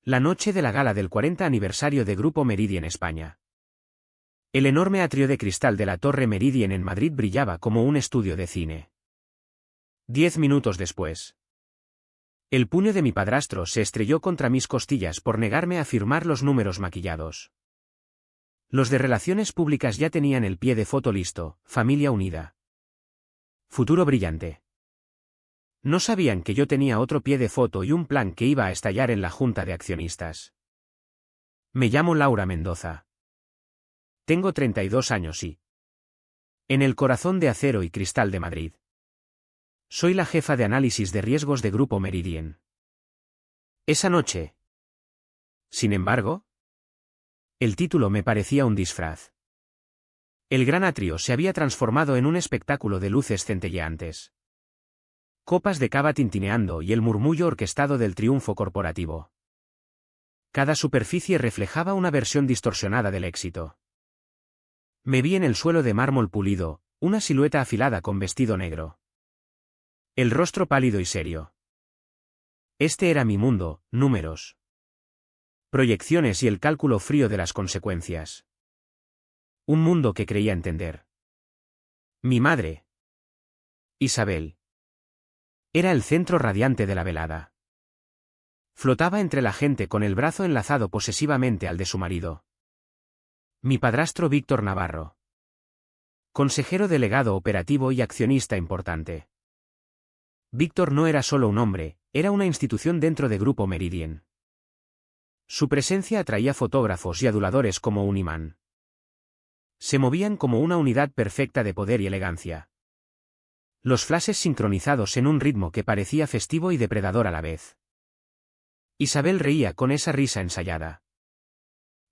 La noche de la gala del 40 aniversario de Grupo Meridien España. El enorme atrio de cristal de la Torre Meridien en Madrid brillaba como un estudio de cine. 10 minutos después. El puño de mi padrastro se estrelló contra mis costillas por negarme a firmar los números maquillados. Los de Relaciones Públicas ya tenían el pie de foto listo, familia unida. Futuro brillante. No sabían que yo tenía otro pie de foto y un plan que iba a estallar en la junta de accionistas. Me llamo Laura Mendoza. Tengo 32 años y... en el corazón de acero y cristal de Madrid. Soy la jefa de análisis de riesgos de Grupo Meridien. Esa noche. Sin embargo, el título me parecía un disfraz. El gran atrio se había transformado en un espectáculo de luces centelleantes. Copas de cava tintineando y el murmullo orquestado del triunfo corporativo. Cada superficie reflejaba una versión distorsionada del éxito. Me vi en el suelo de mármol pulido, una silueta afilada con vestido negro. El rostro pálido y serio. Este era mi mundo, números. Proyecciones y el cálculo frío de las consecuencias. Un mundo que creía entender. Mi madre, Isabel, era el centro radiante de la velada. Flotaba entre la gente con el brazo enlazado posesivamente al de su marido. Mi padrastro Víctor Navarro. Consejero delegado operativo y accionista importante. Víctor no era solo un hombre, era una institución dentro de Grupo Meridien. Su presencia atraía fotógrafos y aduladores como un imán. Se movían como una unidad perfecta de poder y elegancia. Los flashes sincronizados en un ritmo que parecía festivo y depredador a la vez. Isabel reía con esa risa ensayada.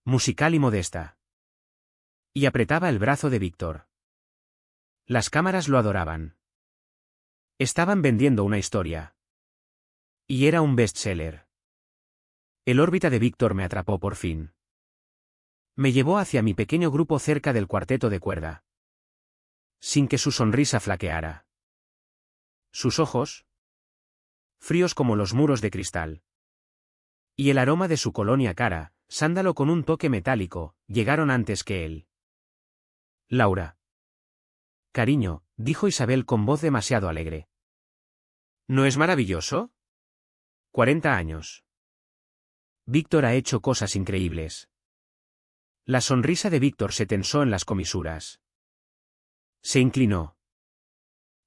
Musical y modesta. Y apretaba el brazo de Víctor. Las cámaras lo adoraban. Estaban vendiendo una historia. Y era un bestseller. El órbita de Víctor me atrapó por fin. Me llevó hacia mi pequeño grupo cerca del cuarteto de cuerda. Sin que su sonrisa flaqueara. Sus ojos, fríos como los muros de cristal. Y el aroma de su colonia cara, sándalo con un toque metálico, llegaron antes que él. Laura. Cariño, dijo Isabel con voz demasiado alegre. ¿No es maravilloso? 40 años. Víctor ha hecho cosas increíbles. La sonrisa de Víctor se tensó en las comisuras. Se inclinó,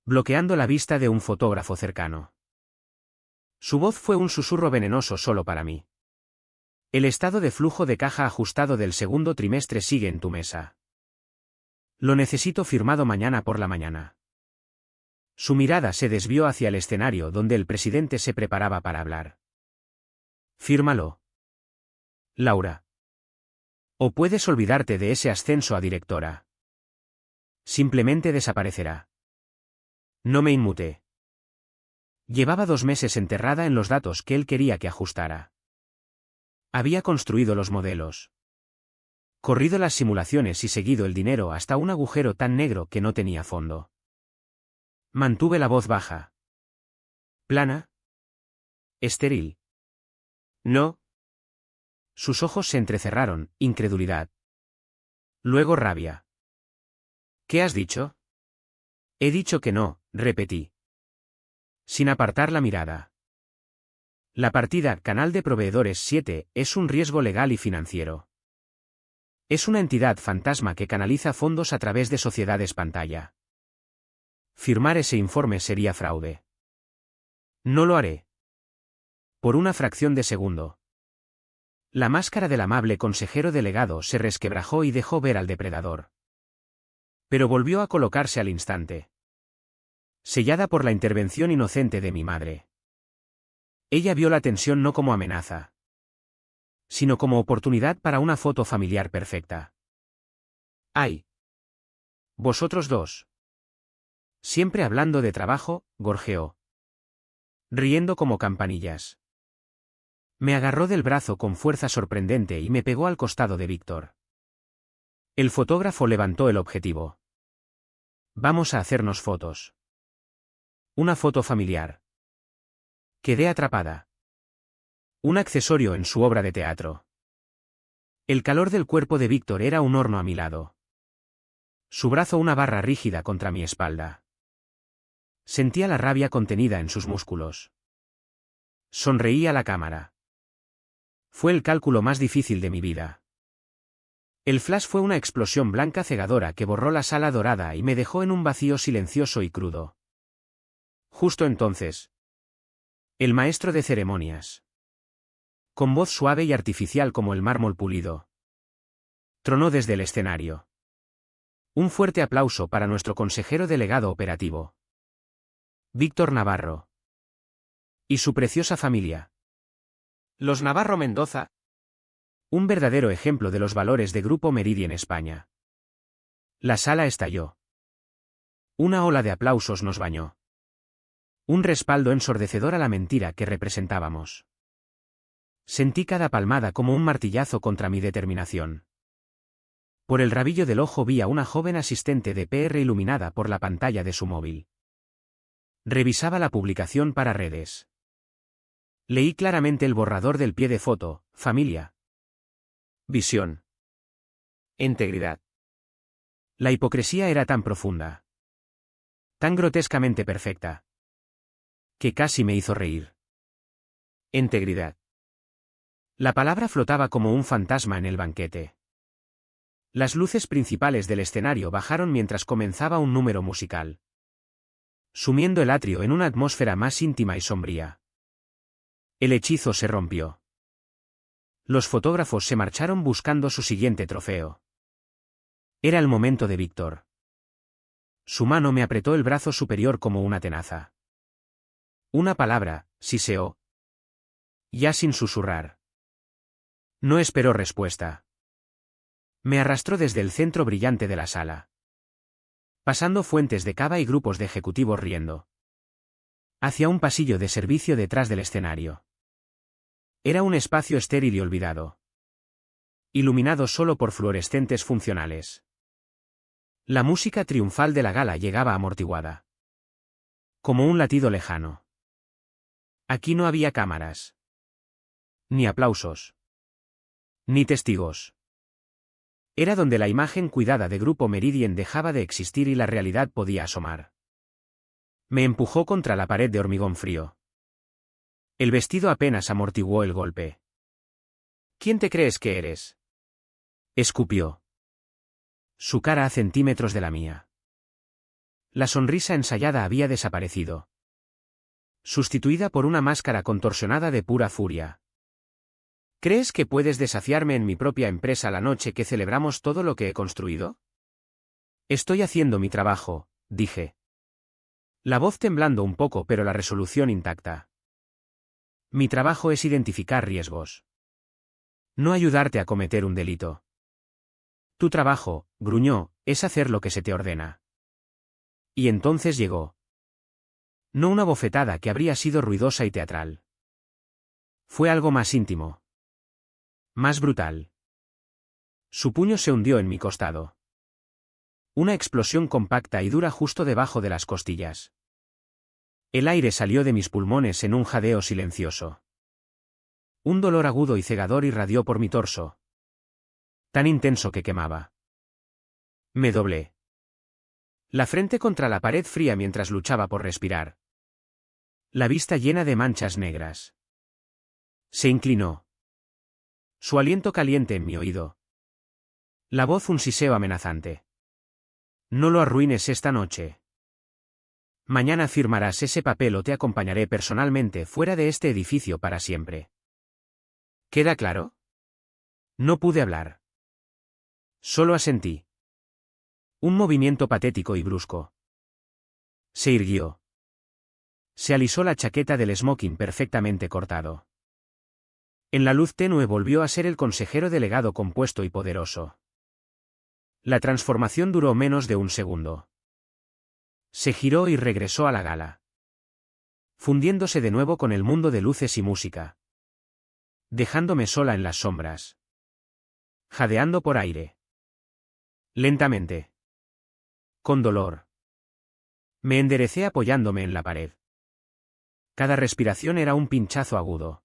bloqueando la vista de un fotógrafo cercano. Su voz fue un susurro venenoso solo para mí. El estado de flujo de caja ajustado del segundo trimestre sigue en tu mesa. Lo necesito firmado mañana por la mañana. Su mirada se desvió hacia el escenario donde el presidente se preparaba para hablar. Fírmalo, Laura. O puedes olvidarte de ese ascenso a directora. Simplemente desaparecerá. No me inmuté. Llevaba 2 meses enterrada en los datos que él quería que ajustara. Había construido los modelos. Corrido las simulaciones y seguido el dinero hasta un agujero tan negro que no tenía fondo. Mantuve la voz baja. Plana. Estéril. No. Sus ojos se entrecerraron, incredulidad. Luego rabia. ¿Qué has dicho? He dicho que no, repetí. Sin apartar la mirada. La partida Canal de Proveedores 7 es un riesgo legal y financiero. Es una entidad fantasma que canaliza fondos a través de sociedades pantalla. Firmar ese informe sería fraude. No lo haré. Por una fracción de segundo. La máscara del amable consejero delegado se resquebrajó y dejó ver al depredador. Pero volvió a colocarse al instante. Sellada por la intervención inocente de mi madre. Ella vio la tensión no como amenaza, sino como oportunidad para una foto familiar perfecta. ¡Ay! Vosotros dos. Siempre hablando de trabajo, gorjeó. Riendo como campanillas. Me agarró del brazo con fuerza sorprendente y me pegó al costado de Víctor. El fotógrafo levantó el objetivo. Vamos a hacernos fotos. Una foto familiar. Quedé atrapada. Un accesorio en su obra de teatro. El calor del cuerpo de Víctor era un horno a mi lado. Su brazo una barra rígida contra mi espalda. Sentía la rabia contenida en sus músculos. Sonreí a la cámara. Fue el cálculo más difícil de mi vida. El flash fue una explosión blanca cegadora que borró la sala dorada y me dejó en un vacío silencioso y crudo. Justo entonces. El maestro de ceremonias. Con voz suave y artificial como el mármol pulido. Tronó desde el escenario. Un fuerte aplauso para nuestro consejero delegado operativo. Víctor Navarro. Y su preciosa familia. Los Navarro Mendoza. Un verdadero ejemplo de los valores de Grupo Meridian España. La sala estalló. Una ola de aplausos nos bañó. Un respaldo ensordecedor a la mentira que representábamos. Sentí cada palmada como un martillazo contra mi determinación. Por el rabillo del ojo vi a una joven asistente de PR iluminada por la pantalla de su móvil. Revisaba la publicación para redes. Leí claramente el borrador del pie de foto: familia. Visión. Integridad. La hipocresía era tan profunda. Tan grotescamente perfecta. Que casi me hizo reír. Integridad. La palabra flotaba como un fantasma en el banquete. Las luces principales del escenario bajaron mientras comenzaba un número musical, sumiendo el atrio en una atmósfera más íntima y sombría. El hechizo se rompió. Los fotógrafos se marcharon buscando su siguiente trofeo. Era el momento de Víctor. Su mano me apretó el brazo superior como una tenaza. Una palabra, siseó. Ya sin susurrar. No esperó respuesta. Me arrastró desde el centro brillante de la sala, pasando fuentes de cava y grupos de ejecutivos riendo, hacia un pasillo de servicio detrás del escenario. Era un espacio estéril y olvidado, iluminado solo por fluorescentes funcionales. La música triunfal de la gala llegaba amortiguada, como un latido lejano. Aquí no había cámaras, ni aplausos, ni testigos. Era donde la imagen cuidada de Grupo Meridian dejaba de existir y la realidad podía asomar. Me empujó contra la pared de hormigón frío. El vestido apenas amortiguó el golpe. ¿Quién te crees que eres?, escupió. Su cara a centímetros de la mía. La sonrisa ensayada había desaparecido, sustituida por una máscara contorsionada de pura furia. ¿Crees que puedes desafiarme en mi propia empresa la noche que celebramos todo lo que he construido? Estoy haciendo mi trabajo, dije. La voz temblando un poco pero la resolución intacta. Mi trabajo es identificar riesgos. No ayudarte a cometer un delito. Tu trabajo, gruñó, es hacer lo que se te ordena. Y entonces llegó. No una bofetada que habría sido ruidosa y teatral. Fue algo más íntimo. Más brutal. Su puño se hundió en mi costado. Una explosión compacta y dura justo debajo de las costillas. El aire salió de mis pulmones en un jadeo silencioso. Un dolor agudo y cegador irradió por mi torso. Tan intenso que quemaba. Me doblé. La frente contra la pared fría mientras luchaba por respirar. La vista llena de manchas negras. Se inclinó. Su aliento caliente en mi oído. La voz un siseo amenazante. No lo arruines esta noche. Mañana firmarás ese papel o te acompañaré personalmente fuera de este edificio para siempre. ¿Queda claro? No pude hablar. Solo asentí. Un movimiento patético y brusco. Se irguió. Se alisó la chaqueta del smoking perfectamente cortado. En la luz tenue volvió a ser el consejero delegado compuesto y poderoso. La transformación duró menos de un segundo. Se giró y regresó a la gala, fundiéndose de nuevo con el mundo de luces y música, dejándome sola en las sombras, jadeando por aire. Lentamente. Con dolor. Me enderecé apoyándome en la pared. Cada respiración era un pinchazo agudo.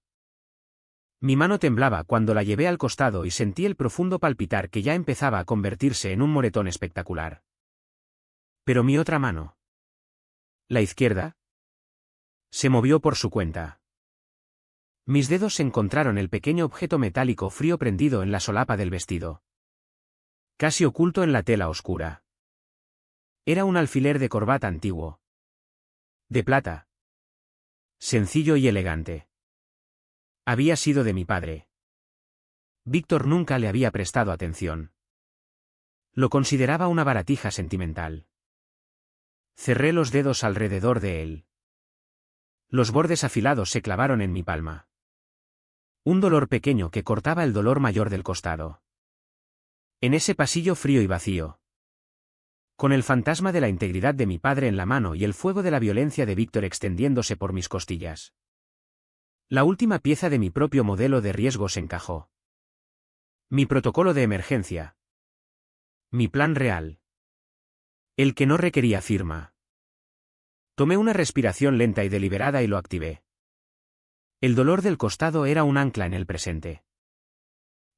Mi mano temblaba cuando la llevé al costado y sentí el profundo palpitar que ya empezaba a convertirse en un moretón espectacular. Pero mi otra mano, la izquierda, se movió por su cuenta. Mis dedos encontraron el pequeño objeto metálico frío prendido en la solapa del vestido, casi oculto en la tela oscura. Era un alfiler de corbata antiguo, de plata, sencillo y elegante. Había sido de mi padre. Víctor nunca le había prestado atención. Lo consideraba una baratija sentimental. Cerré los dedos alrededor de él. Los bordes afilados se clavaron en mi palma. Un dolor pequeño que cortaba el dolor mayor del costado. En ese pasillo frío y vacío, con el fantasma de la integridad de mi padre en la mano y el fuego de la violencia de Víctor extendiéndose por mis costillas. La última pieza de mi propio modelo de riesgo se encajó. Mi protocolo de emergencia. Mi plan real. El que no requería firma. Tomé una respiración lenta y deliberada y lo activé. El dolor del costado era un ancla en el presente.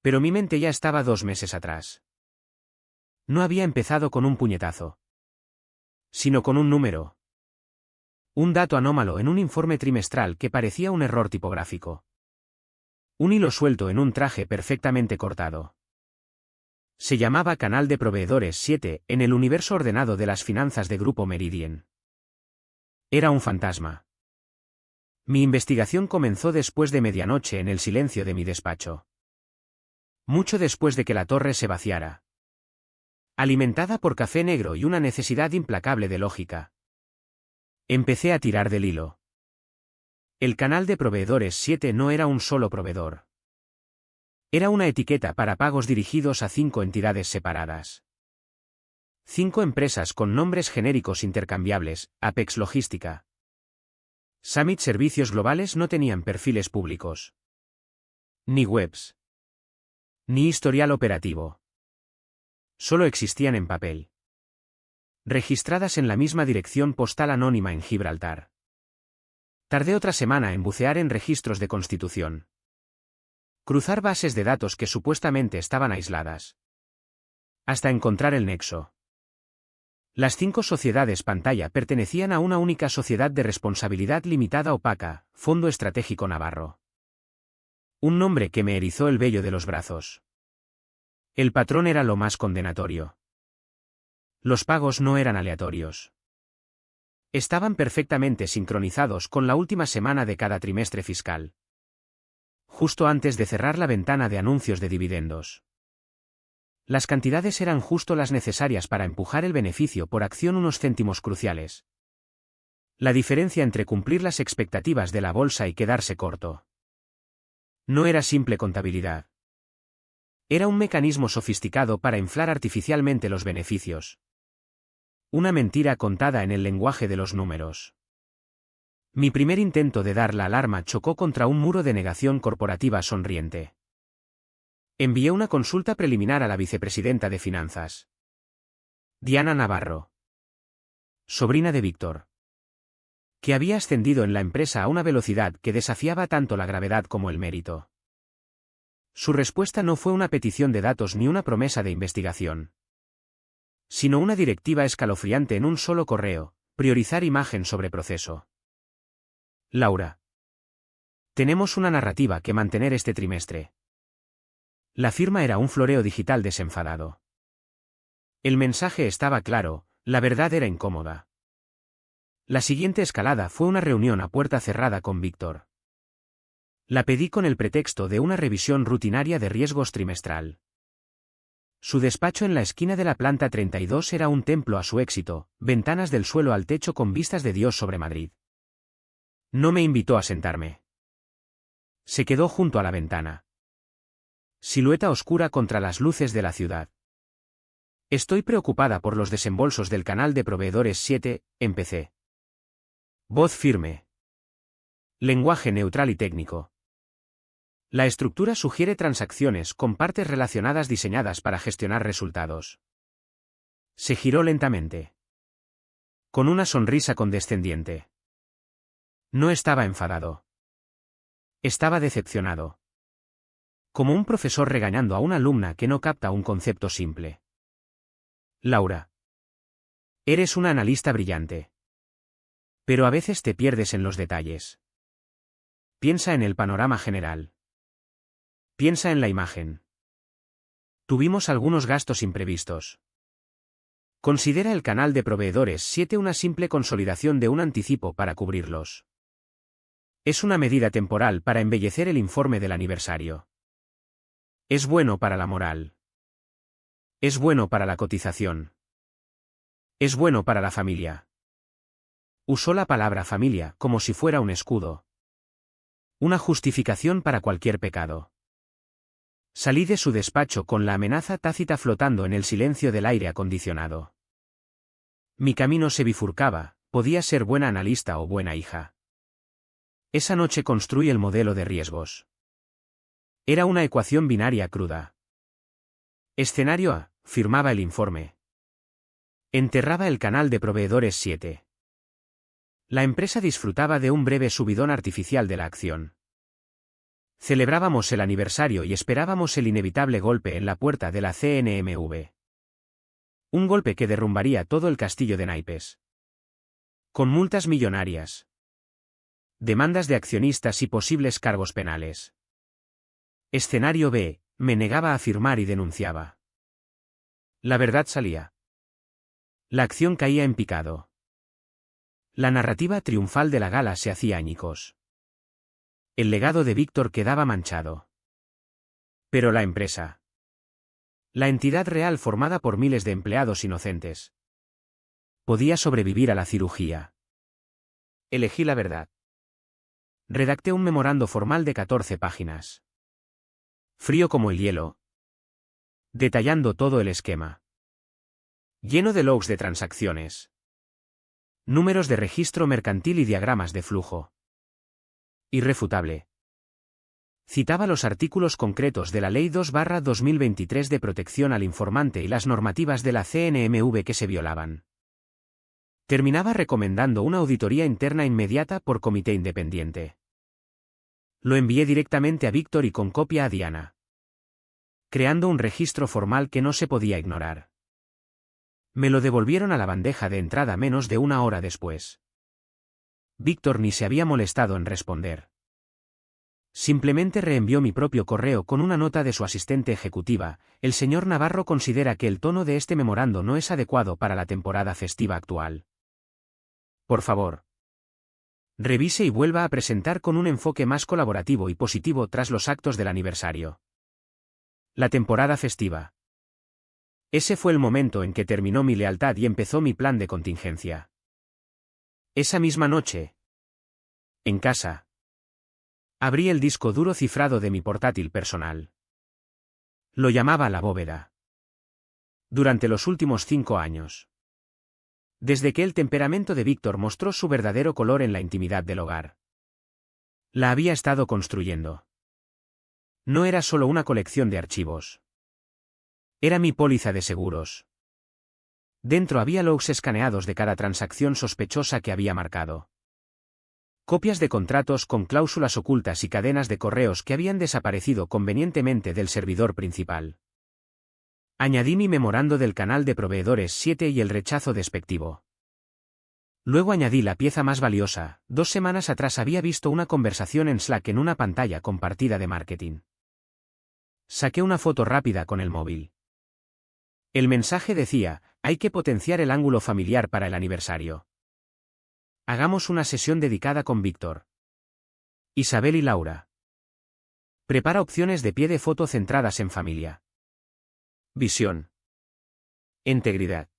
Pero mi mente ya estaba 2 meses atrás. No había empezado con un puñetazo, sino con un número. Un dato anómalo en un informe trimestral que parecía un error tipográfico. Un hilo suelto en un traje perfectamente cortado. Se llamaba Canal de Proveedores 7 en el universo ordenado de las finanzas de Grupo Meridien. Era un fantasma. Mi investigación comenzó después de medianoche en el silencio de mi despacho. Mucho después de que la torre se vaciara. Alimentada por café negro y una necesidad implacable de lógica. Empecé a tirar del hilo. El Canal de Proveedores 7 no era un solo proveedor. Era una etiqueta para pagos dirigidos a 5 entidades separadas. 5 empresas con nombres genéricos intercambiables: Apex Logística. Summit Servicios Globales no tenían perfiles públicos. Ni webs. Ni historial operativo. Solo existían en papel. Registradas en la misma dirección postal anónima en Gibraltar. Tardé otra semana en bucear en registros de constitución. Cruzar bases de datos que supuestamente estaban aisladas. Hasta encontrar el nexo. Las 5 sociedades pantalla pertenecían a una única sociedad de responsabilidad limitada opaca, Fondo Estratégico Navarro. Un nombre que me erizó el vello de los brazos. El patrón era lo más condenatorio. Los pagos no eran aleatorios. Estaban perfectamente sincronizados con la última semana de cada trimestre fiscal. Justo antes de cerrar la ventana de anuncios de dividendos. Las cantidades eran justo las necesarias para empujar el beneficio por acción unos céntimos cruciales. La diferencia entre cumplir las expectativas de la bolsa y quedarse corto. No era simple contabilidad. Era un mecanismo sofisticado para inflar artificialmente los beneficios. Una mentira contada en el lenguaje de los números. Mi primer intento de dar la alarma chocó contra un muro de negación corporativa sonriente. Envié una consulta preliminar a la vicepresidenta de Finanzas. Diana Navarro. Sobrina de Víctor. Que había ascendido en la empresa a una velocidad que desafiaba tanto la gravedad como el mérito. Su respuesta no fue una petición de datos ni una promesa de investigación. Sino una directiva escalofriante en un solo correo: priorizar imagen sobre proceso. Laura. Tenemos una narrativa que mantener este trimestre. La firma era un floreo digital desenfadado. El mensaje estaba claro, la verdad era incómoda. La siguiente escalada fue una reunión a puerta cerrada con Víctor. La pedí con el pretexto de una revisión rutinaria de riesgos trimestral. Su despacho en la esquina de la planta 32 era un templo a su éxito, ventanas del suelo al techo con vistas de Dios sobre Madrid. No me invitó a sentarme. Se quedó junto a la ventana. Silueta oscura contra las luces de la ciudad. Estoy preocupada por los desembolsos del Canal de Proveedores 7, empecé. Voz firme. Lenguaje neutral y técnico. La estructura sugiere transacciones con partes relacionadas diseñadas para gestionar resultados. Se giró lentamente. Con una sonrisa condescendiente. No estaba enfadado. Estaba decepcionado. Como un profesor regañando a una alumna que no capta un concepto simple. Laura. Eres una analista brillante. Pero a veces te pierdes en los detalles. Piensa en el panorama general. Piensa en la imagen. Tuvimos algunos gastos imprevistos. Considera el canal de proveedores 7 una simple consolidación de un anticipo para cubrirlos. Es una medida temporal para embellecer el informe del aniversario. Es bueno para la moral. Es bueno para la cotización. Es bueno para la familia. Usó la palabra familia como si fuera un escudo. Una justificación para cualquier pecado. Salí de su despacho con la amenaza tácita flotando en el silencio del aire acondicionado. Mi camino se bifurcaba, podía ser buena analista o buena hija. Esa noche construí el modelo de riesgos. Era una ecuación binaria cruda. Escenario A, firmaba el informe. Enterraba el canal de proveedores 7. La empresa disfrutaba de un breve subidón artificial de la acción. Celebrábamos el aniversario y esperábamos el inevitable golpe en la puerta de la CNMV. Un golpe que derrumbaría todo el castillo de naipes. Con multas millonarias. Demandas de accionistas y posibles cargos penales. Escenario B, me negaba a firmar y denunciaba. La verdad salía. La acción caía en picado. La narrativa triunfal de la gala se hacía añicos. El legado de Víctor quedaba manchado. Pero la empresa. La entidad real formada por miles de empleados inocentes. Podía sobrevivir a la cirugía. Elegí la verdad. Redacté un memorando formal de 14 páginas. Frío como el hielo. Detallando todo el esquema. Lleno de logs de transacciones. Números de registro mercantil y diagramas de flujo. Irrefutable. Citaba los artículos concretos de la Ley 2/2023 de protección al informante y las normativas de la CNMV que se violaban. Terminaba recomendando una auditoría interna inmediata por comité independiente. Lo envié directamente a Víctor y con copia a Diana. Creando un registro formal que no se podía ignorar. Me lo devolvieron a la bandeja de entrada menos de una hora después. Víctor ni se había molestado en responder. Simplemente reenvió mi propio correo con una nota de su asistente ejecutiva. El señor Navarro considera que el tono de este memorando no es adecuado para la temporada festiva actual. Por favor. Revise y vuelva a presentar con un enfoque más colaborativo y positivo tras los actos del aniversario. La temporada festiva. Ese fue el momento en que terminó mi lealtad y empezó mi plan de contingencia. Esa misma noche. En casa. Abrí el disco duro cifrado de mi portátil personal. Lo llamaba la bóveda. Durante los últimos 5 años. Desde que el temperamento de Víctor mostró su verdadero color en la intimidad del hogar. La había estado construyendo. No era solo una colección de archivos. Era mi póliza de seguros. Dentro había logs escaneados de cada transacción sospechosa que había marcado. Copias de contratos con cláusulas ocultas y cadenas de correos que habían desaparecido convenientemente del servidor principal. Añadí mi memorando del canal de proveedores 7 y el rechazo despectivo. Luego añadí la pieza más valiosa. 2 semanas atrás había visto una conversación en Slack en una pantalla compartida de marketing. Saqué una foto rápida con el móvil. El mensaje decía, hay que potenciar el ángulo familiar para el aniversario. Hagamos una sesión dedicada con Víctor, Isabel y Laura. Prepara opciones de pie de foto centradas en familia. Visión. Integridad.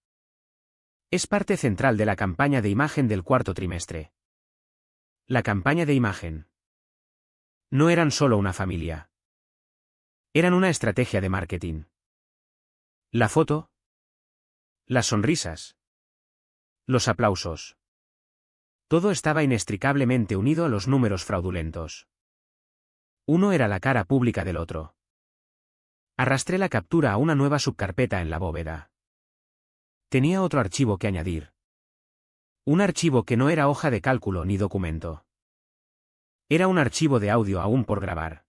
Es parte central de la campaña de imagen del cuarto trimestre. La campaña de imagen. No eran solo una familia. Eran una estrategia de marketing. La foto. Las sonrisas. Los aplausos. Todo estaba inextricablemente unido a los números fraudulentos. Uno era la cara pública del otro. Arrastré la captura a una nueva subcarpeta en la bóveda. Tenía otro archivo que añadir. Un archivo que no era hoja de cálculo ni documento. Era un archivo de audio aún por grabar.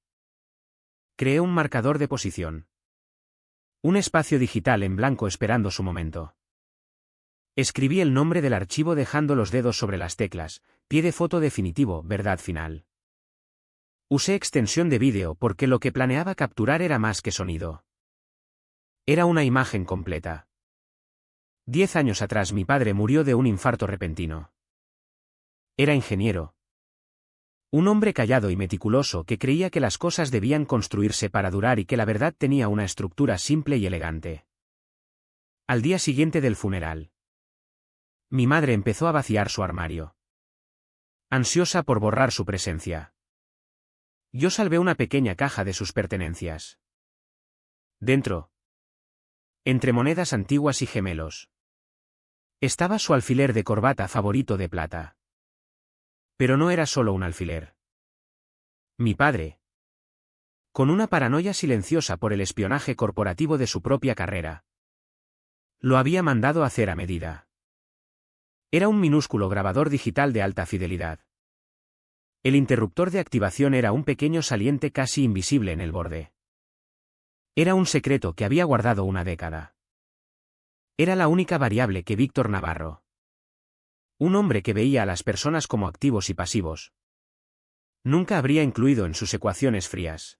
Creé un marcador de posición. Un espacio digital en blanco esperando su momento. Escribí el nombre del archivo dejando los dedos sobre las teclas, pie de foto definitivo, verdad final. Usé extensión de vídeo porque lo que planeaba capturar era más que sonido. Era una imagen completa. 10 años atrás mi padre murió de un infarto repentino. Era ingeniero. Un hombre callado y meticuloso que creía que las cosas debían construirse para durar y que la verdad tenía una estructura simple y elegante. Al día siguiente del funeral, mi madre empezó a vaciar su armario, ansiosa por borrar su presencia. Yo salvé una pequeña caja de sus pertenencias. Dentro, entre monedas antiguas y gemelos, estaba su alfiler de corbata favorito de plata. Pero no era solo un alfiler. Mi padre, con una paranoia silenciosa por el espionaje corporativo de su propia carrera, lo había mandado hacer a medida. Era un minúsculo grabador digital de alta fidelidad. El interruptor de activación era un pequeño saliente casi invisible en el borde. Era un secreto que había guardado una década. Era la única variable que Víctor Navarro, un hombre que veía a las personas como activos y pasivos, nunca habría incluido en sus ecuaciones frías.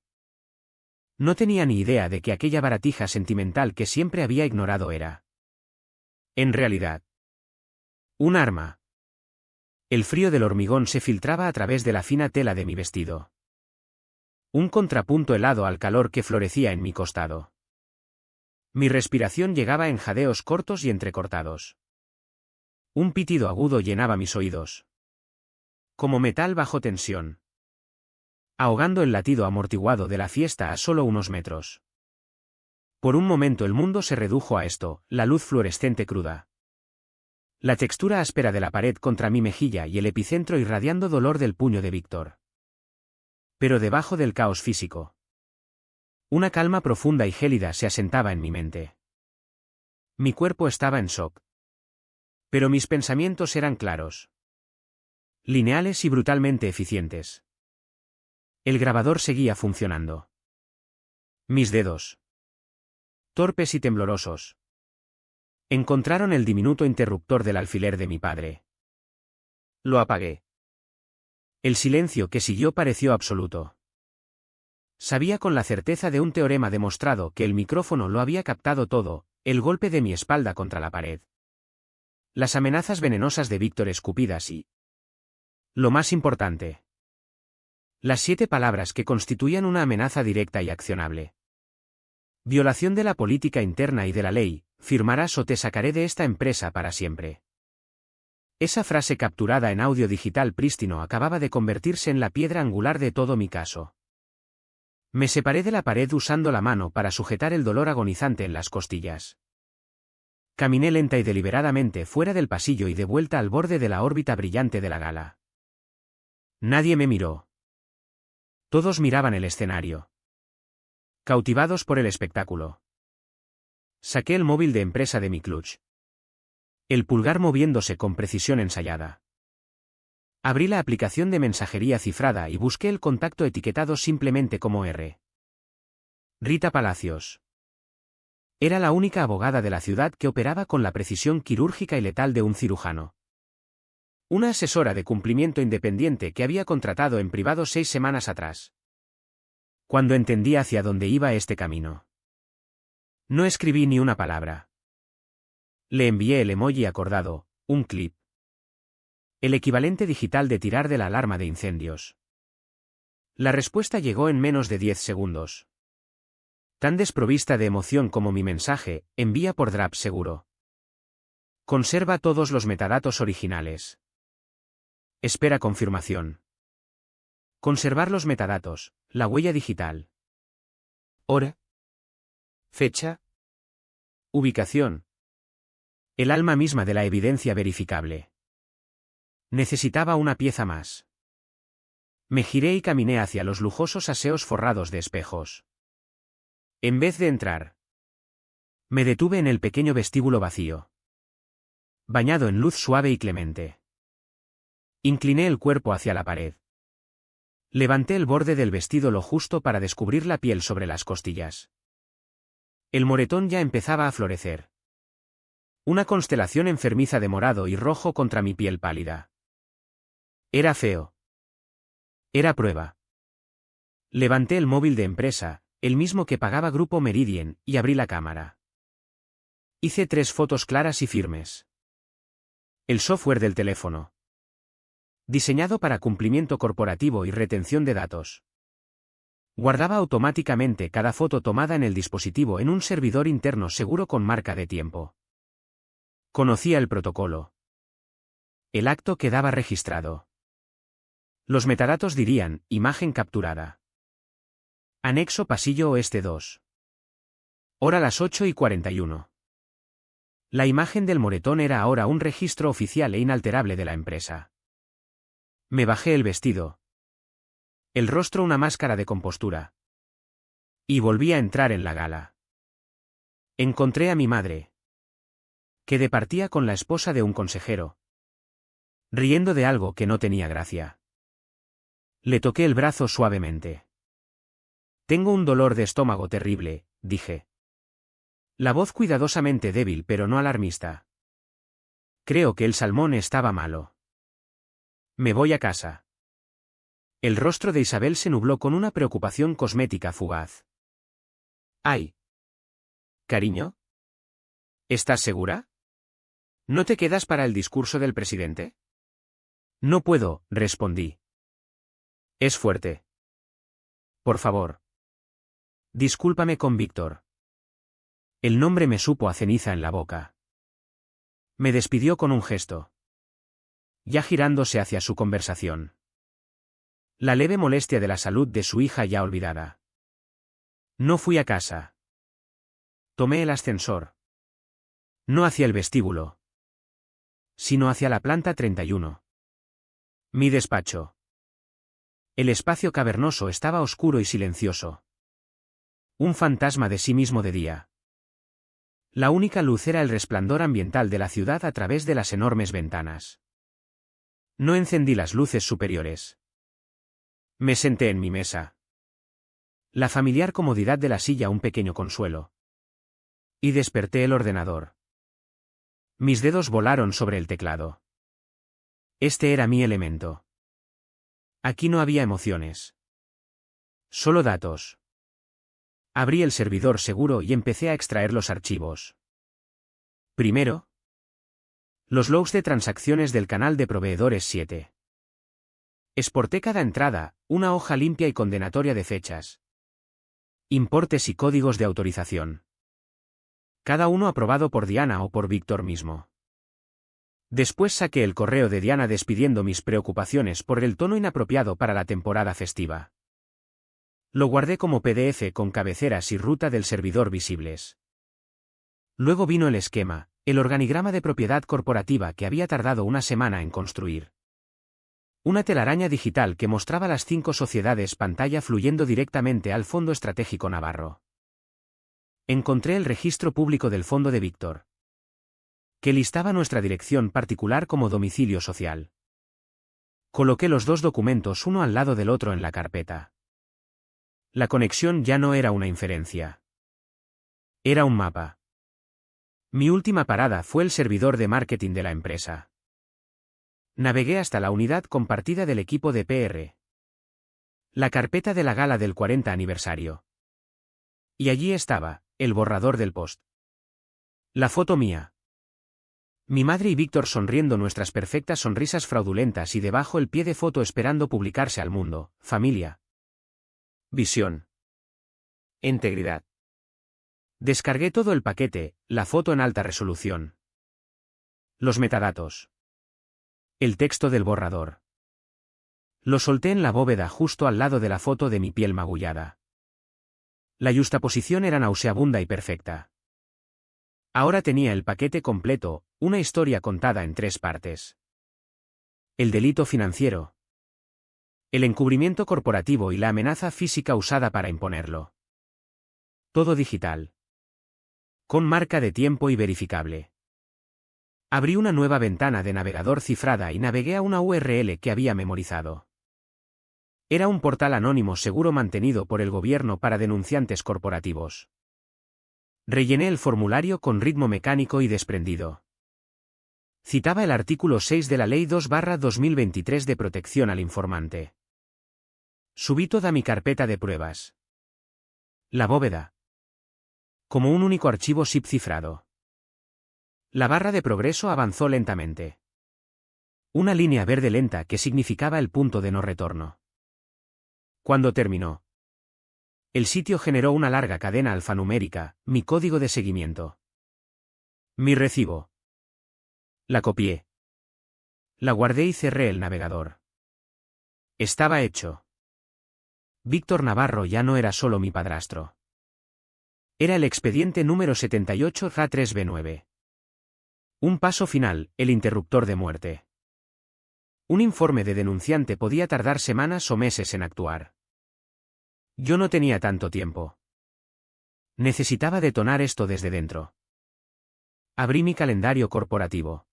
No tenía ni idea de que aquella baratija sentimental que siempre había ignorado era, en realidad, un arma. El frío del hormigón se filtraba a través de la fina tela de mi vestido. Un contrapunto helado al calor que florecía en mi costado. Mi respiración llegaba en jadeos cortos y entrecortados. Un pitido agudo llenaba mis oídos, como metal bajo tensión, ahogando el latido amortiguado de la fiesta a solo unos metros. Por un momento el mundo se redujo a esto, la luz fluorescente cruda, la textura áspera de la pared contra mi mejilla y el epicentro irradiando dolor del puño de Víctor. Pero debajo del caos físico, una calma profunda y gélida se asentaba en mi mente. Mi cuerpo estaba en shock, pero mis pensamientos eran claros, lineales y brutalmente eficientes. El grabador seguía funcionando. Mis dedos, torpes y temblorosos, encontraron el diminuto interruptor del alfiler de mi padre. Lo apagué. El silencio que siguió pareció absoluto. Sabía con la certeza de un teorema demostrado que el micrófono lo había captado todo, el golpe de mi espalda contra la pared, las amenazas venenosas de Víctor escupidas y, lo más importante, las 7 palabras que constituían una amenaza directa y accionable. Violación de la política interna y de la ley, firmarás o te sacaré de esta empresa para siempre. Esa frase capturada en audio digital prístino acababa de convertirse en la piedra angular de todo mi caso. Me separé de la pared usando la mano para sujetar el dolor agonizante en las costillas. Caminé lenta y deliberadamente fuera del pasillo y de vuelta al borde de la órbita brillante de la gala. Nadie me miró. Todos miraban el escenario, cautivados por el espectáculo. Saqué el móvil de empresa de mi clutch, el pulgar moviéndose con precisión ensayada. Abrí la aplicación de mensajería cifrada y busqué el contacto etiquetado simplemente como R. Rita Palacios. Era la única abogada de la ciudad que operaba con la precisión quirúrgica y letal de un cirujano. Una asesora de cumplimiento independiente que había contratado en privado 6 semanas atrás. Cuando entendí hacia dónde iba este camino, no escribí ni una palabra. Le envié el emoji acordado, un clip. El equivalente digital de tirar de la alarma de incendios. La respuesta llegó en menos de 10 segundos. Tan desprovista de emoción como mi mensaje, envía por Drap seguro. Conserva todos los metadatos originales. Espera confirmación. Conservar los metadatos, la huella digital. Hora. Fecha. Ubicación. El alma misma de la evidencia verificable. Necesitaba una pieza más. Me giré y caminé hacia los lujosos aseos forrados de espejos. En vez de entrar, me detuve en el pequeño vestíbulo vacío, bañado en luz suave y clemente. Incliné el cuerpo hacia la pared. Levanté el borde del vestido lo justo para descubrir la piel sobre las costillas. El moretón ya empezaba a florecer. Una constelación enfermiza de morado y rojo contra mi piel pálida. Era feo. Era prueba. Levanté el móvil de empresa, el mismo que pagaba Grupo Meridien, y abrí la cámara. Hice 3 fotos claras y firmes. El software del teléfono. Diseñado para cumplimiento corporativo y retención de datos. Guardaba automáticamente cada foto tomada en el dispositivo en un servidor interno seguro con marca de tiempo. Conocía el protocolo. El acto quedaba registrado. Los metadatos dirían, imagen capturada. Anexo Pasillo Oeste 2. Hora las 8:41. La imagen del moretón era ahora un registro oficial e inalterable de la empresa. Me bajé el vestido. El rostro una máscara de compostura. Y volví a entrar en la gala. Encontré a mi madre, que departía con la esposa de un consejero, riendo de algo que no tenía gracia. Le toqué el brazo suavemente. Tengo un dolor de estómago terrible, dije. La voz cuidadosamente débil pero no alarmista. Creo que el salmón estaba malo. Me voy a casa. El rostro de Isabel se nubló con una preocupación cosmética fugaz. ¡Ay! Cariño. ¿Estás segura? ¿No te quedas para el discurso del presidente? No puedo, respondí. Es fuerte. Por favor. Discúlpame con Víctor. El nombre me supo a ceniza en la boca. Me despidió con un gesto. Ya girándose hacia su conversación. La leve molestia de la salud de su hija ya olvidada. No fui a casa. Tomé el ascensor. No hacia el vestíbulo, sino hacia la planta 31. Mi despacho. El espacio cavernoso estaba oscuro y silencioso. Un fantasma de sí mismo de día. La única luz era el resplandor ambiental de la ciudad a través de las enormes ventanas. No encendí las luces superiores. Me senté en mi mesa. La familiar comodidad de la silla un pequeño consuelo. Y desperté el ordenador. Mis dedos volaron sobre el teclado. Este era mi elemento. Aquí no había emociones. Solo datos. Abrí el servidor seguro y empecé a extraer los archivos. Primero, los logs de transacciones del canal de proveedores 7. Exporté cada entrada, una hoja limpia y condenatoria de fechas, importes y códigos de autorización. Cada uno aprobado por Diana o por Víctor mismo. Después saqué el correo de Diana despidiendo mis preocupaciones por el tono inapropiado para la temporada festiva. Lo guardé como PDF con cabeceras y ruta del servidor visibles. Luego vino el esquema, el organigrama de propiedad corporativa que había tardado una semana en construir. Una telaraña digital que mostraba las 5 sociedades pantalla fluyendo directamente al Fondo Estratégico Navarro. Encontré el registro público del Fondo de Víctor, que listaba nuestra dirección particular como domicilio social. Coloqué los 2 documentos uno al lado del otro en la carpeta. La conexión ya no era una inferencia. Era un mapa. Mi última parada fue el servidor de marketing de la empresa. Navegué hasta la unidad compartida del equipo de PR. La carpeta de la gala del 40 aniversario. Y allí estaba, el borrador del post. La foto mía. Mi madre y Víctor sonriendo nuestras perfectas sonrisas fraudulentas y debajo el pie de foto esperando publicarse al mundo, familia. Visión. Integridad. Descargué todo el paquete, la foto en alta resolución. Los metadatos. El texto del borrador. Lo solté en la bóveda justo al lado de la foto de mi piel magullada. La yuxtaposición era nauseabunda y perfecta. Ahora tenía el paquete completo, una historia contada en 3 partes. El delito financiero. El encubrimiento corporativo y la amenaza física usada para imponerlo. Todo digital. Con marca de tiempo y verificable. Abrí una nueva ventana de navegador cifrada y navegué a una URL que había memorizado. Era un portal anónimo seguro mantenido por el gobierno para denunciantes corporativos. Rellené el formulario con ritmo mecánico y desprendido. Citaba el artículo 6 de la Ley 2/2023 de protección al informante. Subí toda mi carpeta de pruebas. La bóveda. Como un único archivo zip cifrado. La barra de progreso avanzó lentamente. Una línea verde lenta que significaba el punto de no retorno. Cuando terminó, el sitio generó una larga cadena alfanumérica, mi código de seguimiento. Mi recibo. La copié. La guardé y cerré el navegador. Estaba hecho. Víctor Navarro ya no era solo mi padrastro. Era el expediente número 78-Ra3B9. Un paso final, el interruptor de muerte. Un informe de denunciante podía tardar semanas o meses en actuar. Yo no tenía tanto tiempo. Necesitaba detonar esto desde dentro. Abrí mi calendario corporativo.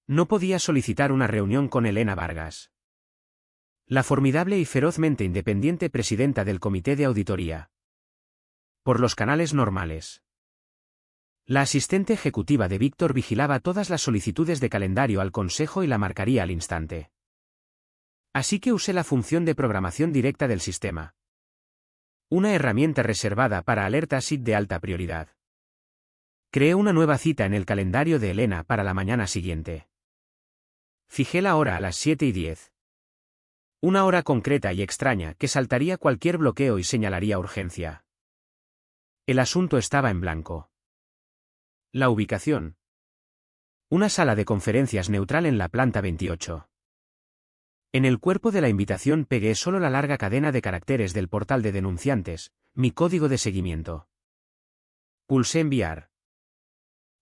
No podía solicitar una reunión con Elena Vargas, la formidable y ferozmente independiente presidenta del Comité de Auditoría, por los canales normales. La asistente ejecutiva de Víctor vigilaba todas las solicitudes de calendario al Consejo y la marcaría al instante. Así que usé la función de programación directa del sistema. Una herramienta reservada para alertas IT de alta prioridad. Creé una nueva cita en el calendario de Elena para la mañana siguiente. Fijé la hora a las 7:10. Una hora concreta y extraña que saltaría cualquier bloqueo y señalaría urgencia. El asunto estaba en blanco. La ubicación. Una sala de conferencias neutral en la planta 28. En el cuerpo de la invitación pegué solo la larga cadena de caracteres del portal de denunciantes, mi código de seguimiento. Pulsé enviar.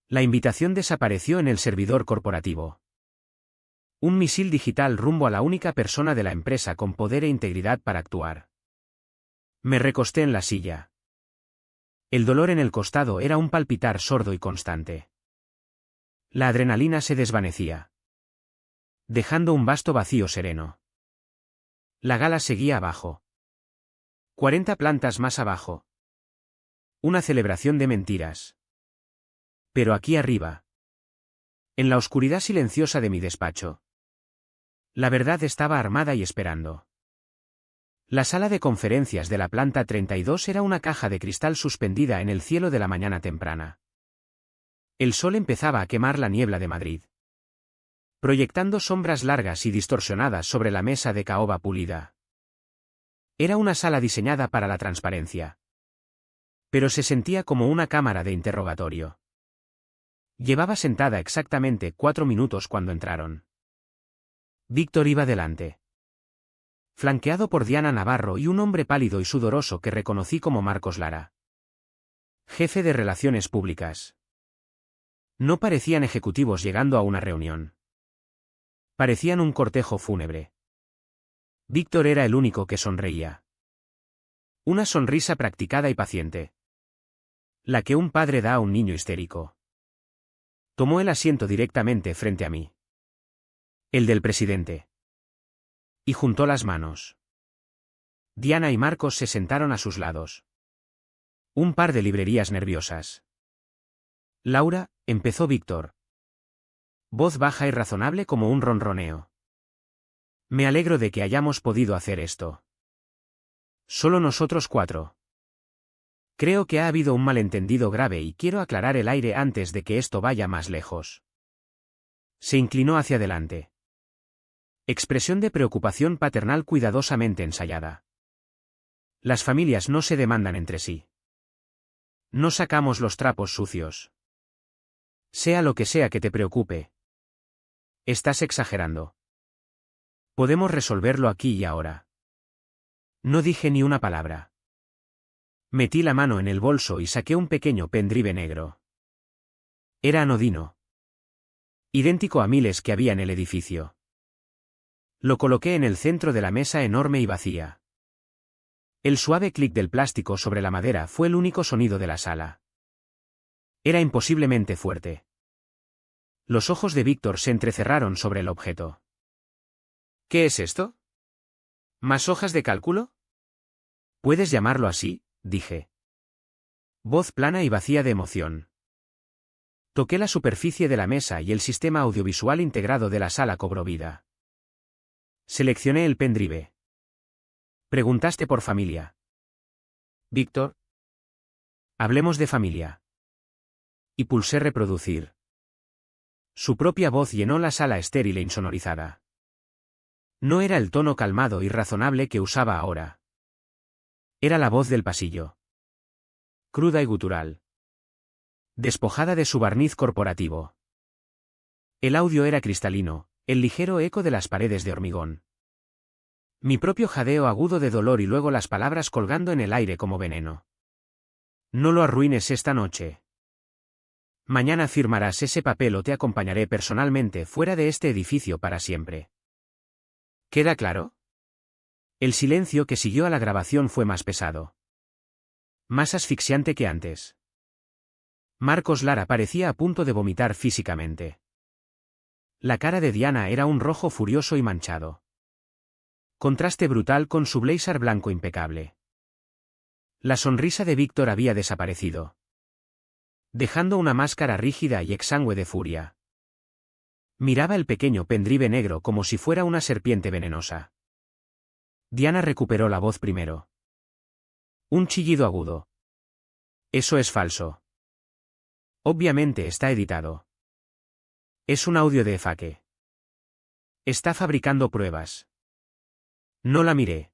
La invitación desapareció en el servidor corporativo. Un misil digital rumbo a la única persona de la empresa con poder e integridad para actuar. Me recosté en la silla. El dolor en el costado era un palpitar sordo y constante. La adrenalina se desvanecía, dejando un vasto vacío sereno. La gala seguía abajo. 40 plantas más abajo. Una celebración de mentiras. Pero aquí arriba, en la oscuridad silenciosa de mi despacho, la verdad estaba armada y esperando. La sala de conferencias de la planta 32 era una caja de cristal suspendida en el cielo de la mañana temprana. El sol empezaba a quemar la niebla de Madrid, proyectando sombras largas y distorsionadas sobre la mesa de caoba pulida. Era una sala diseñada para la transparencia, pero se sentía como una cámara de interrogatorio. Llevaba sentada exactamente 4 minutos cuando entraron. Víctor iba delante, flanqueado por Diana Navarro y un hombre pálido y sudoroso que reconocí como Marcos Lara, jefe de Relaciones Públicas. No parecían ejecutivos llegando a una reunión. Parecían un cortejo fúnebre. Víctor era el único que sonreía. Una sonrisa practicada y paciente, la que un padre da a un niño histérico. Tomó el asiento directamente frente a mí. El del presidente. Y juntó las manos. Diana y Marcos se sentaron a sus lados. Un par de librerías nerviosas. Laura, empezó Víctor. Voz baja y razonable como un ronroneo. Me alegro de que hayamos podido hacer esto. Solo nosotros 4. Creo que ha habido un malentendido grave y quiero aclarar el aire antes de que esto vaya más lejos. Se inclinó hacia adelante. Expresión de preocupación paternal cuidadosamente ensayada. Las familias no se demandan entre sí. No sacamos los trapos sucios. Sea lo que sea que te preocupe. Estás exagerando. Podemos resolverlo aquí y ahora. No dije ni una palabra. Metí la mano en el bolso y saqué un pequeño pendrive negro. Era anodino, idéntico a miles que había en el edificio. Lo coloqué en el centro de la mesa enorme y vacía. El suave clic del plástico sobre la madera fue el único sonido de la sala. Era imposiblemente fuerte. Los ojos de Víctor se entrecerraron sobre el objeto. ¿Qué es esto?, ¿Más hojas de cálculo? Puedes llamarlo así, dije. Voz plana y vacía de emoción. Toqué la superficie de la mesa y el sistema audiovisual integrado de la sala cobró vida. Seleccioné el pendrive. Preguntaste por familia. Víctor. Hablemos de familia. Y pulsé reproducir. Su propia voz llenó la sala estéril e insonorizada. No era el tono calmado y razonable que usaba ahora. Era la voz del pasillo. Cruda y gutural. Despojada de su barniz corporativo. El audio era cristalino, el ligero eco de las paredes de hormigón. Mi propio jadeo agudo de dolor y luego las palabras colgando en el aire como veneno. No lo arruines esta noche. Mañana firmarás ese papel o te acompañaré personalmente fuera de este edificio para siempre. ¿Queda claro? El silencio que siguió a la grabación fue más pesado. Más asfixiante que antes. Marcos Lara parecía a punto de vomitar físicamente. La cara de Diana era un rojo furioso y manchado. Contraste brutal con su blazer blanco impecable. La sonrisa de Víctor había desaparecido, dejando una máscara rígida y exangüe de furia. Miraba el pequeño pendrive negro como si fuera una serpiente venenosa. Diana recuperó la voz primero. Un chillido agudo. Eso es falso. Obviamente está editado. Es un audio de Fake. Está fabricando pruebas. No la miré.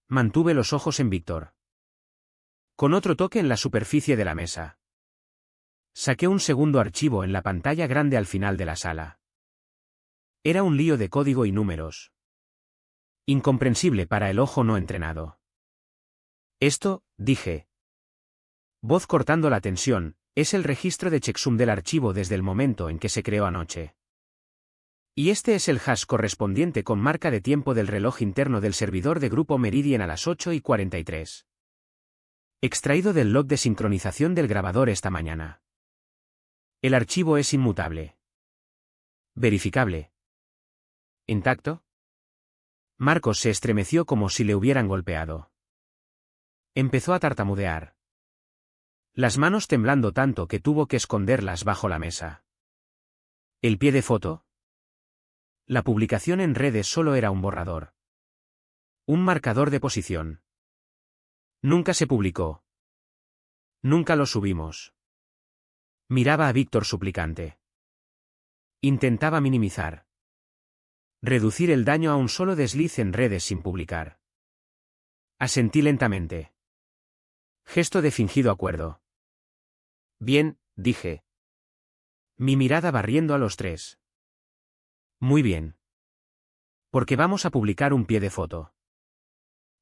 Mantuve los ojos en Víctor. Con otro toque en la superficie de la mesa. Saqué un segundo archivo en la pantalla grande al final de la sala. Era un lío de código y números. Incomprensible para el ojo no entrenado. Esto, dije. Voz cortando la tensión, es el registro de checksum del archivo desde el momento en que se creó anoche. Y este es el hash correspondiente con marca de tiempo del reloj interno del servidor de Grupo Meridian a las 8:43. Extraído del log de sincronización del grabador esta mañana. El archivo es inmutable. Verificable. ¿Intacto? Marcos se estremeció como si le hubieran golpeado. Empezó a tartamudear. Las manos temblando tanto que tuvo que esconderlas bajo la mesa. ¿El pie de foto? La publicación en redes solo era un borrador. Un marcador de posición. Nunca se publicó. Nunca lo subimos. Miraba a Víctor suplicante. Intentaba minimizar. Reducir el daño a un solo desliz en redes sin publicar. Asentí lentamente. Gesto de fingido acuerdo. Bien, dije. Mi mirada barriendo a los tres. Muy bien. Porque vamos a publicar un pie de foto.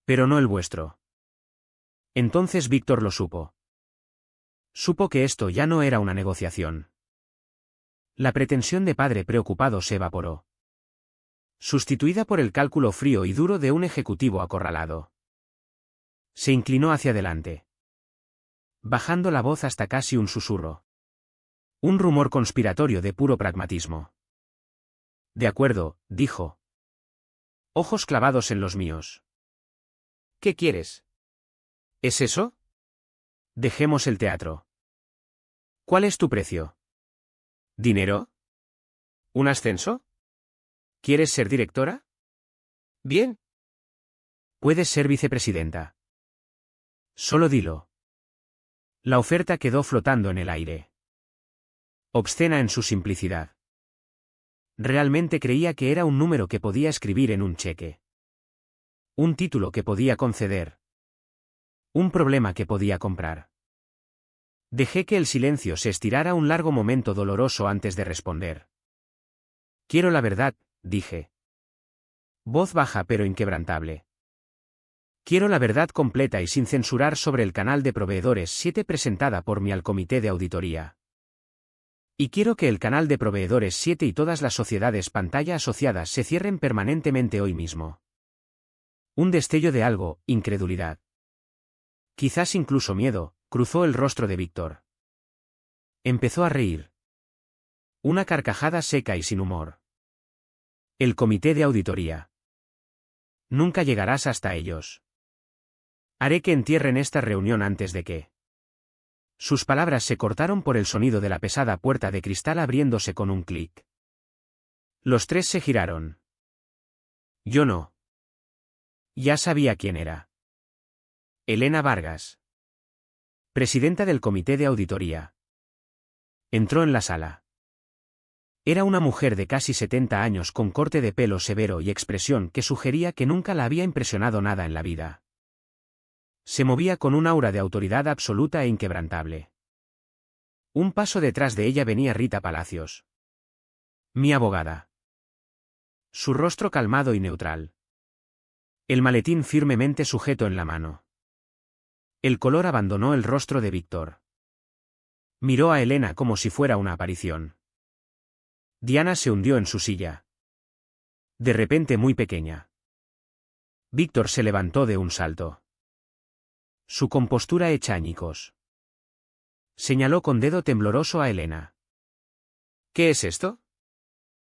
Pero no el vuestro. Entonces Víctor lo supo. Supo que esto ya no era una negociación. La pretensión de padre preocupado se evaporó. Sustituida por el cálculo frío y duro de un ejecutivo acorralado. Se inclinó hacia adelante. Bajando la voz hasta casi un susurro. Un rumor conspiratorio de puro pragmatismo. De acuerdo, dijo. Ojos clavados en los míos. ¿Qué quieres? ¿Es eso? Dejemos el teatro. ¿Cuál es tu precio? ¿Dinero? ¿Un ascenso? ¿Quieres ser directora? Bien. Puedes ser vicepresidenta. Solo dilo. La oferta quedó flotando en el aire. Obscena en su simplicidad. Realmente creía que era un número que podía escribir en un cheque. Un título que podía conceder. Un problema que podía comprar. Dejé que el silencio se estirara un largo momento doloroso antes de responder. Quiero la verdad, dije. Voz baja pero inquebrantable. Quiero la verdad completa y sin censurar sobre el canal de Proveedores 7 presentada por mí al Comité de Auditoría. Y quiero que el canal de Proveedores 7 y todas las sociedades pantalla asociadas se cierren permanentemente hoy mismo. Un destello de algo, incredulidad. Quizás incluso miedo, cruzó el rostro de Víctor. Empezó a reír. Una carcajada seca y sin humor. El Comité de Auditoría. Nunca llegarás hasta ellos. Haré que entierren esta reunión antes de que... Sus palabras se cortaron por el sonido de la pesada puerta de cristal abriéndose con un clic. Los tres se giraron. Yo no. Ya sabía quién era. Elena Vargas, presidenta del comité de auditoría. Entró en la sala. Era una mujer de casi 70 años con corte de pelo severo y expresión que sugería que nunca la había impresionado nada en la vida. Se movía con un aura de autoridad absoluta e inquebrantable. Un paso detrás de ella venía Rita Palacios. Mi abogada. Su rostro calmado y neutral. El maletín firmemente sujeto en la mano. El color abandonó el rostro de Víctor. Miró a Elena como si fuera una aparición. Diana se hundió en su silla. De repente muy pequeña. Víctor se levantó de un salto. Su compostura hecha añicos. Señaló con dedo tembloroso a Elena. ¿Qué es esto?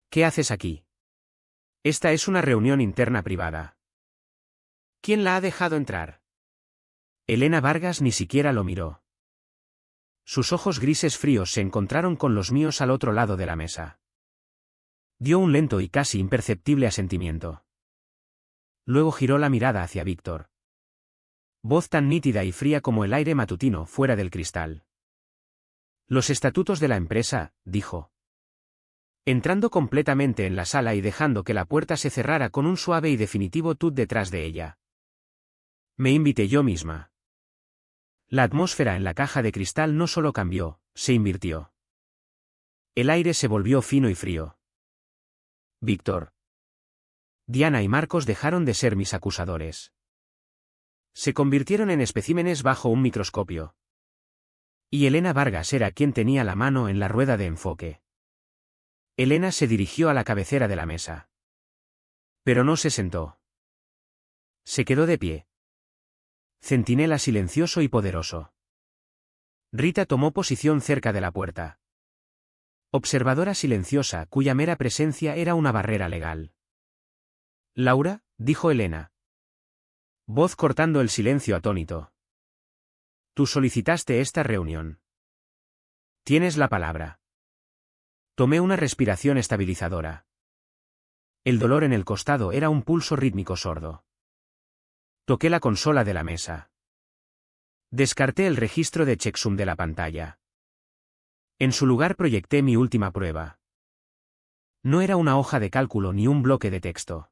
¿Qué haces aquí? Esta es una reunión interna privada. ¿Quién la ha dejado entrar? Elena Vargas ni siquiera lo miró. Sus ojos grises fríos se encontraron con los míos al otro lado de la mesa. Dio un lento y casi imperceptible asentimiento. Luego giró la mirada hacia Víctor. Voz tan nítida y fría como el aire matutino fuera del cristal. Los estatutos de la empresa, dijo. Entrando completamente en la sala y dejando que la puerta se cerrara con un suave y definitivo tut detrás de ella. Me invité yo misma. La atmósfera en la caja de cristal no solo cambió, se invirtió. El aire se volvió fino y frío. Víctor. Diana y Marcos dejaron de ser mis acusadores. Se convirtieron en especímenes bajo un microscopio. Y Elena Vargas era quien tenía la mano en la rueda de enfoque. Elena se dirigió a la cabecera de la mesa. Pero no se sentó. Se quedó de pie. Centinela silencioso y poderoso. Rita tomó posición cerca de la puerta. Observadora silenciosa cuya mera presencia era una barrera legal. Laura, dijo Elena. Voz cortando el silencio atónito. Tú solicitaste esta reunión. Tienes la palabra. Tomé una respiración estabilizadora. El dolor en el costado era un pulso rítmico sordo. Toqué la consola de la mesa. Descarté el registro de checksum de la pantalla. En su lugar proyecté mi última prueba. No era una hoja de cálculo ni un bloque de texto.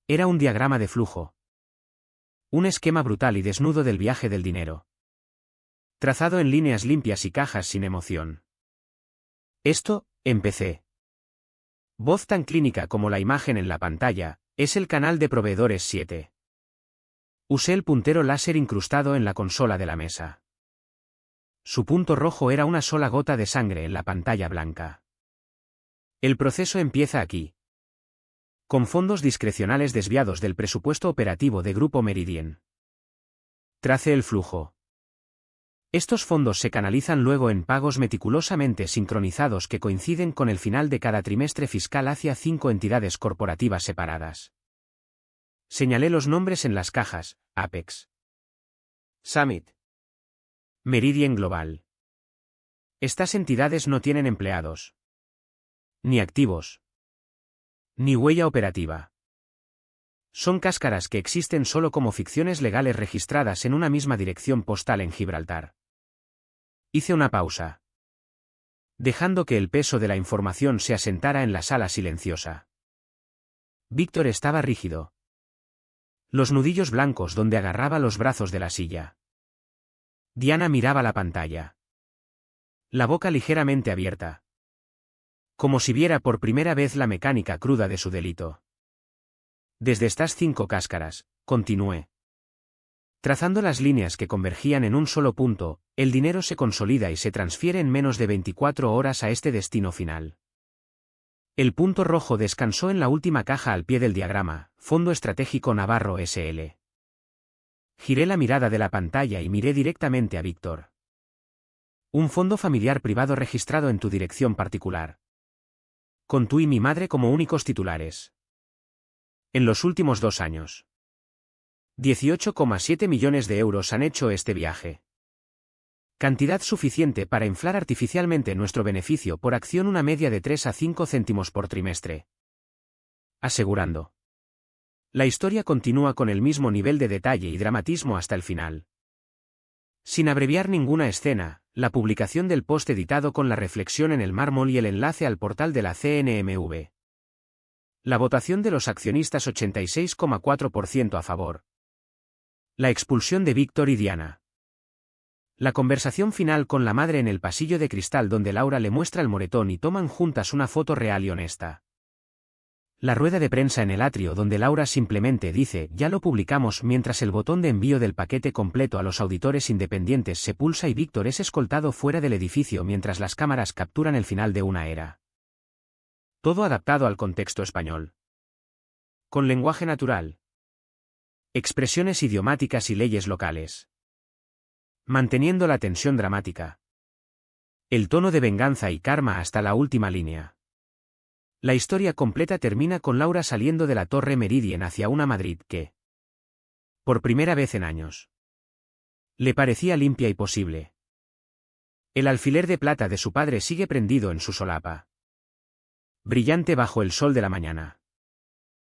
Era un diagrama de flujo. Un esquema brutal y desnudo del viaje del dinero. Trazado en líneas limpias y cajas sin emoción. Esto, empecé. Voz tan clínica como la imagen en la pantalla, es el canal de proveedores 7. Usé el puntero láser incrustado en la consola de la mesa. Su punto rojo era una sola gota de sangre en la pantalla blanca. El proceso empieza aquí. Con fondos discrecionales desviados del presupuesto operativo de Grupo Meridien. Trace el flujo. Estos fondos se canalizan luego en pagos meticulosamente sincronizados que coinciden con el final de cada trimestre fiscal hacia 5 entidades corporativas separadas. Señalé los nombres en las cajas: Apex, Summit, Meridien Global. Estas entidades no tienen empleados, ni activos, ni huella operativa. Son cáscaras que existen solo como ficciones legales registradas en una misma dirección postal en Gibraltar. Hice una pausa, dejando que el peso de la información se asentara en la sala silenciosa. Víctor estaba rígido. Los nudillos blancos donde agarraba los brazos de la silla. Diana miraba la pantalla. La boca ligeramente abierta. Como si viera por primera vez la mecánica cruda de su delito. Desde estas 5 cáscaras, continué. Trazando las líneas que convergían en un solo punto, el dinero se consolida y se transfiere en menos de 24 horas a este destino final. El punto rojo descansó en la última caja al pie del diagrama, Fondo Estratégico Navarro S.L. Giré la mirada de la pantalla y miré directamente a Víctor. Un fondo familiar privado registrado en tu dirección particular. Con tú y mi madre como únicos titulares. En los últimos 2 años. 18,7 millones de euros han hecho este viaje. Cantidad suficiente para inflar artificialmente nuestro beneficio por acción una media de 3 a 5 céntimos por trimestre. Asegurando. La historia continúa con el mismo nivel de detalle y dramatismo hasta el final. Sin abreviar ninguna escena, la publicación del post editado con la reflexión en el mármol y el enlace al portal de la CNMV. La votación de los accionistas 86,4% a favor. La expulsión de Víctor y Diana. La conversación final con la madre en el pasillo de cristal donde Laura le muestra el moretón y toman juntas una foto real y honesta. La rueda de prensa en el atrio donde Laura simplemente dice «ya lo publicamos» mientras el botón de envío del paquete completo a los auditores independientes se pulsa y Víctor es escoltado fuera del edificio mientras las cámaras capturan el final de una era. Todo adaptado al contexto español. Con lenguaje natural. Expresiones idiomáticas y leyes locales. Manteniendo la tensión dramática. El tono de venganza y karma hasta la última línea. La historia completa termina con Laura saliendo de la Torre Meridien hacia una Madrid que, por primera vez en años, le parecía limpia y posible. El alfiler de plata de su padre sigue prendido en su solapa. Brillante bajo el sol de la mañana.